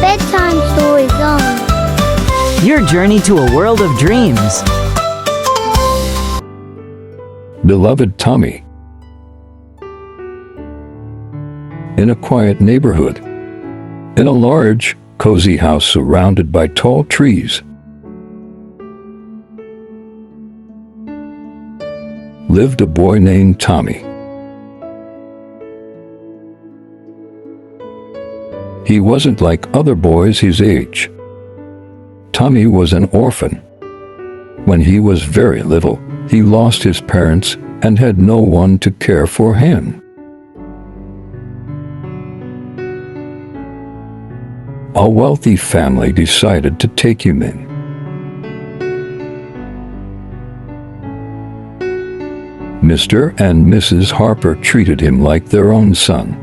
Bedtime Story Zone. Your journey to a world of dreams. Beloved Tommy. In a quiet neighborhood, in a large, cozy house surrounded by tall trees, lived a boy named Tommy. He wasn't like other boys his age. Tommy was an orphan. When he was very little, he lost his parents and had no one to care for him. A wealthy family decided to take him in. Mr. and Mrs. Harper treated him like their own son.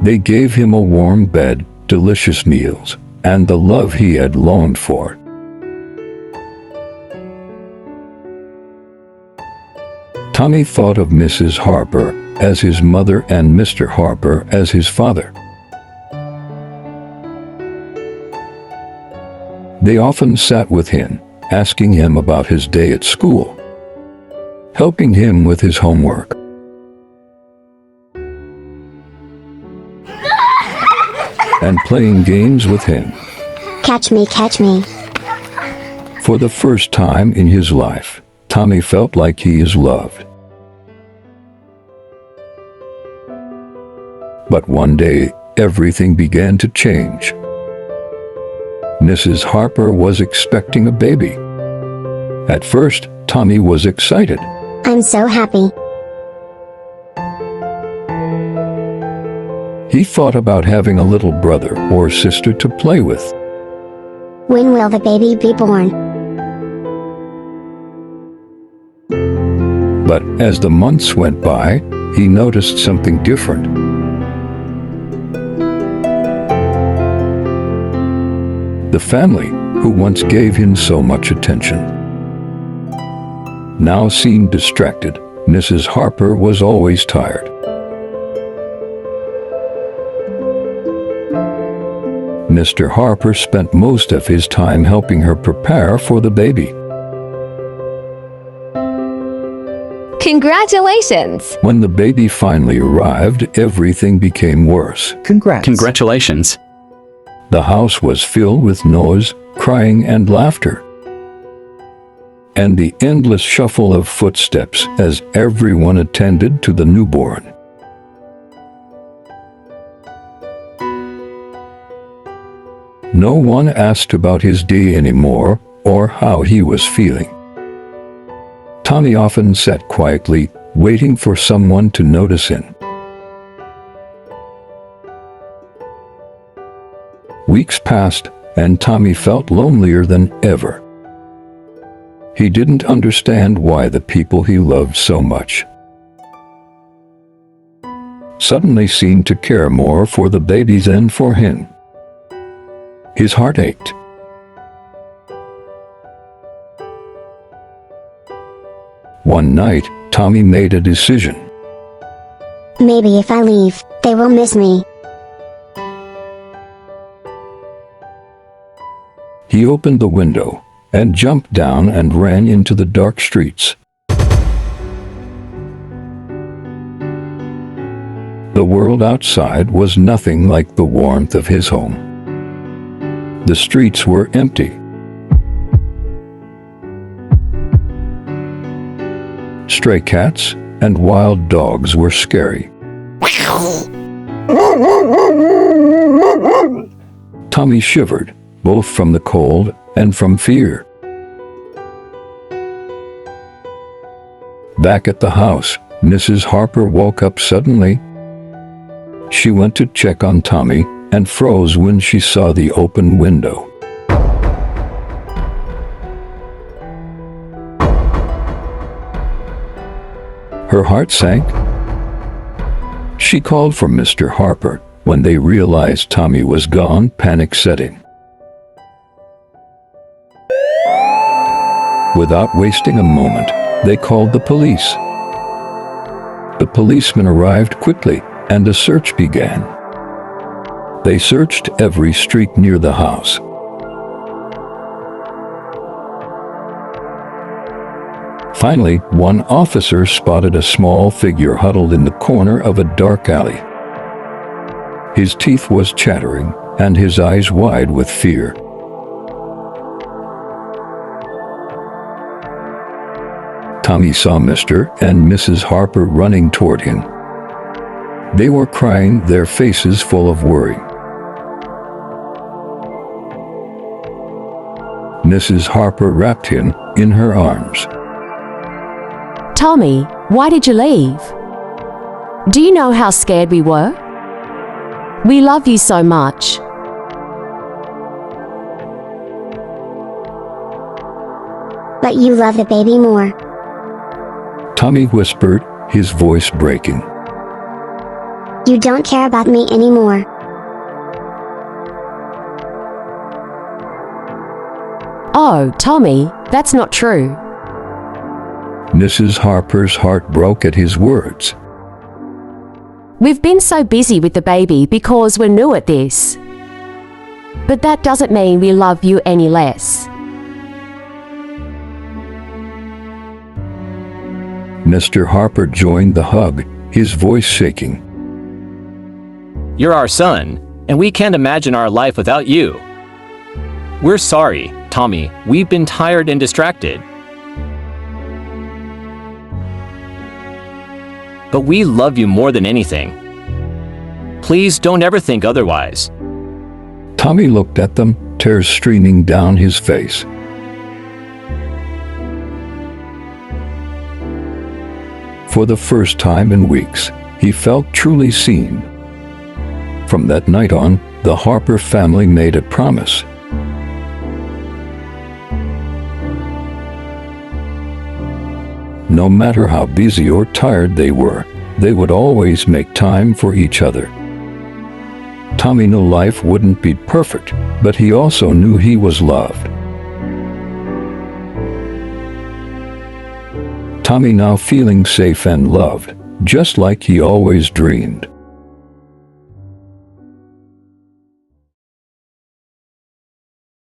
They gave him a warm bed, delicious meals, and the love he had longed for. Tommy thought of Mrs. Harper as his mother and Mr. Harper as his father. They often sat with him, asking him about his day at school, helping him with his homework, and playing games with him. Catch me, catch me. For the first time in his life, Tommy felt like he is loved. But one day, everything began to change. Mrs. Harper was expecting a baby. At first, Tommy was excited. I'm so happy. He thought about having a little brother or sister to play with. When will the baby be born? But as the months went by, he noticed something different. The family, who once gave him so much attention, now seemed distracted. Mrs. Harper was always tired. Mr. Harper spent most of his time helping her prepare for the baby. Congratulations! When the baby finally arrived, everything became worse. Congratulations. The house was filled with noise, crying, and laughter, and the endless shuffle of footsteps as everyone attended to the newborn. No one asked about his day anymore or how he was feeling. Tommy often sat quietly, waiting for someone to notice him. Weeks passed, and Tommy felt lonelier than ever. He didn't understand why the people he loved so much suddenly seemed to care more for the baby than for him. His heart ached. One night, Tommy made a decision. Maybe if I leave, they will miss me. He opened the window and jumped down and ran into the dark streets. The world outside was nothing like the warmth of his home. The streets were empty. Stray cats and wild dogs were scary. Tommy shivered, both from the cold and from fear. Back at the house, Mrs. Harper woke up suddenly. She went to check on Tommy and froze when she saw the open window. Her heart sank. She called for Mr. Harper. When they realized Tommy was gone, panic set in. Without wasting a moment, they called the police. The policemen arrived quickly, and a search began. They searched every street near the house. Finally, one officer spotted a small figure huddled in the corner of a dark alley. His teeth was chattering, and his eyes wide with fear. Tommy saw Mr. and Mrs. Harper running toward him. They were crying, their faces full of worry. Mrs. Harper wrapped him in her arms. Tommy, why did you leave? Do you know how scared we were? We love you so much. But you love the baby more. Tommy whispered, his voice breaking. You don't care about me anymore. Oh, Tommy, that's not true. Mrs. Harper's heart broke at his words. We've been so busy with the baby because we're new at this. But that doesn't mean we love you any less. Mr. Harper joined the hug, his voice shaking. You're our son, and we can't imagine our life without you. We're sorry, Tommy. We've been tired and distracted. But we love you more than anything. Please don't ever think otherwise. Tommy looked at them, tears streaming down his face. For the first time in weeks, he felt truly seen. From that night on, the Harper family made a promise. No matter how busy or tired they were, they would always make time for each other. Tommy knew life wouldn't be perfect, but he also knew he was loved. Tommy now feeling safe and loved, just like he always dreamed.